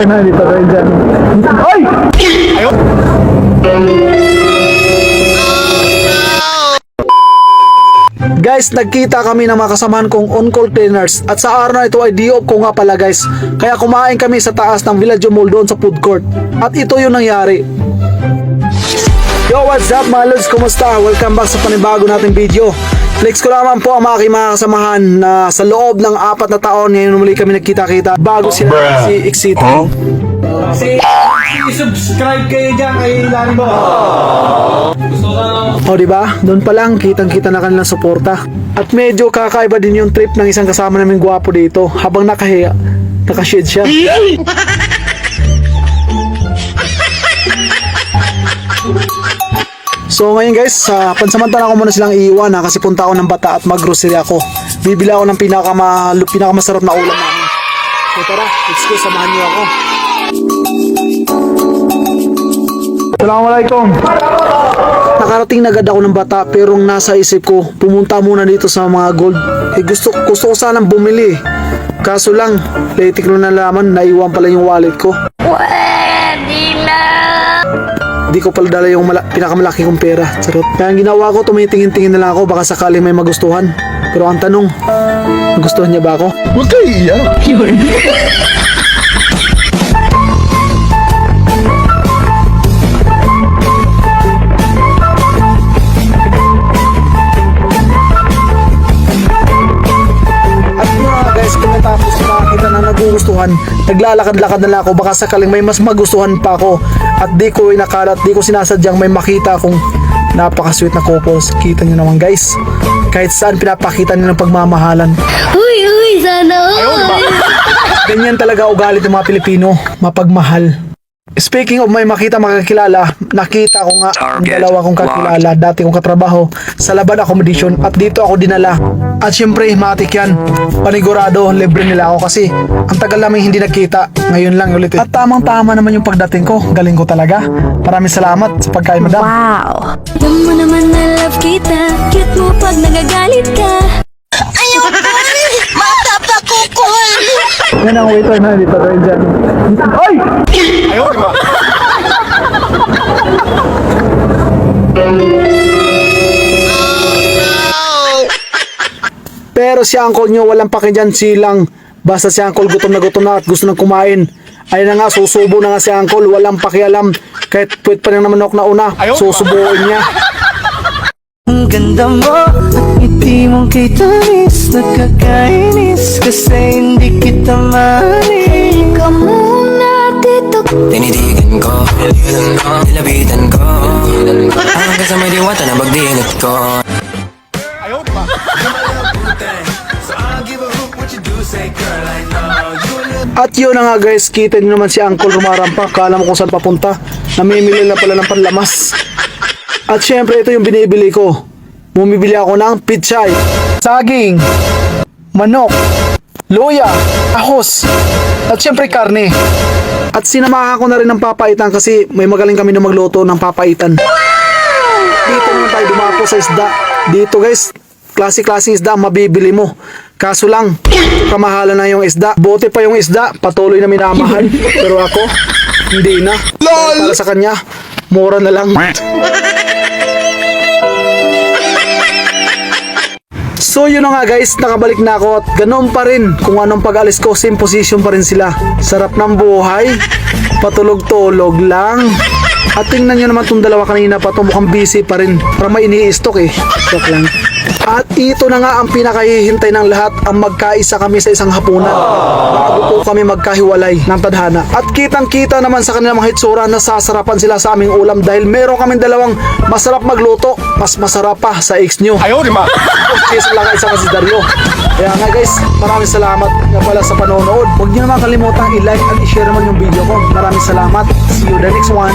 Na dito rin dyan. Ay! Ayun! Guys, nagkita kami ng mga kasamahan kong on-call trainers at sa araw na ito ay day off ko nga pala guys. Kaya kumain kami sa taas ng Villaggio Mall doon sa food court. At ito yung nangyari. Yo, what's up mga lods? Kumusta? Welcome back sa panibago nating video. Flex ko naman po ang mga aking mga kasamahan na sa loob ng 4 na taon ngayon muli kami nagkita-kita bago sila si Exit. I-subscribe kayo dyan kay Lani Bo. Gusto ka O diba? Doon pa lang kitang-kita na kanilang suporta. At medyo kakaiba din yung trip ng isang kasama namin gwapo dito habang nakahiya. Nakashade siya. So ngayon guys, pansamantala ko muna silang iiwan kasi punta ako ng bata at mag-grocery ako. Bibili ako ng pinakamasarap na ulam namin. So tara, let's go, samahan niyo ako. Assalamualaikum. Nakarating na agad ako ng bata pero ang nasa isip ko, pumunta muna dito sa mga gold. Gusto ko sanang bumili. Kaso lang, late ko na nalaman, naiwan pala yung wallet ko. Di ko pala dala yung pinakamalaki kong pera. Charot. Kaya ang ginawa ko, tumitingin-tingin na lang ako baka sakali may magustuhan. Pero ang tanong, magustuhan niya ba ako? Huwag kayo iiyak. Tapos makakita na nagugustuhan, naglalakad-lakad na lang ako baka sakaling may mas magustuhan pa ako at di ko inakalat, di ko sinasadyang may makita akong napaka-sweet na couples. Kita nyo naman guys, kahit saan pinapakita nyo ng pagmamahalan. Uy, sana all! Ganyan talaga ugali ng mga Pilipino, mapagmahal. Speaking of may makita-makakilala, nakita ko nga ang dalawa kong kakilala, dati kong katrabaho sa Laban Accommodation at dito ako dinala. At syempre, matik yan. Panigurado, libre nila ako kasi ang tagal namin hindi nagkita. Ngayon lang ulit. At tamang-tama naman yung pagdating ko. Galing ko talaga. Maraming salamat sa pagkain, madam. Wow! Alam mo naman na love kita, cute mo pag nagagalit ka. Ayaw ka! Matapakukul! Yan ang waiter na dito rin dyan. Ay! Ayun, diba? Pero si uncle nyo walang pake dyan, silang. Basta si uncle gutom na at gusto nang kumain. Ayun na nga, susubo na nga si uncle, walang pakialam. Kahit puwet pa rin naman ako na una, susubuin niya. Ang ganda mo at ngiti mong kay tamis, nakakainis kasi hindi kita mahalin. Ikaw muna dito. Tinitigan ko, nilapitan ko, ang kasama diwata na magdinit ko. Ayun, diba? At yun na nga guys, kita nyo naman si uncle rumarampa. Kala mo kung saan papunta, namimili na pala ng panlamas. At syempre ito yung binibili ko. Bumibili ako ng pichay, saging, manok, luya, ahos, at syempre karne. At sinamahan ko na rin ng papaitan kasi may magaling kami na magluto ng papaitan. Dito naman tayo dumapo sa isda. Dito guys, klase-klaseng isda ang mabibili mo. Kaso lang, kamahalan na yung isda. Bote pa yung isda, patuloy na minamahal. Pero ako, hindi na. Para sa kanya, mura na lang. So yun na nga guys, nakabalik na ako at ganun pa rin kung anong pag-alis ko, same position pa rin sila. Sarap ng buhay, patulog-tulog lang. At tingnan nyo naman itong dalawa kanina pa, mukhang busy pa rin. Para may ini-stock eh. Stock lang. At ito na nga ang pinakahihintay ng lahat, ang magkaisa kami sa isang hapunan. Bago po kami magkahiwalay ng tadhana. At kitang-kita naman sa kanilang mga hitsura na sasarapan sila sa aming ulam dahil meron kaming dalawang masarap magluto. Mas masarap pa sa ex nyo. Ayun, diba? Cheers lang kayo sa si Dario. Kaya nga guys, maraming salamat nga pala sa panonood. Huwag nyo naman kalimutan i-like at i-share naman yung video ko. Maraming salamat. See you the next one.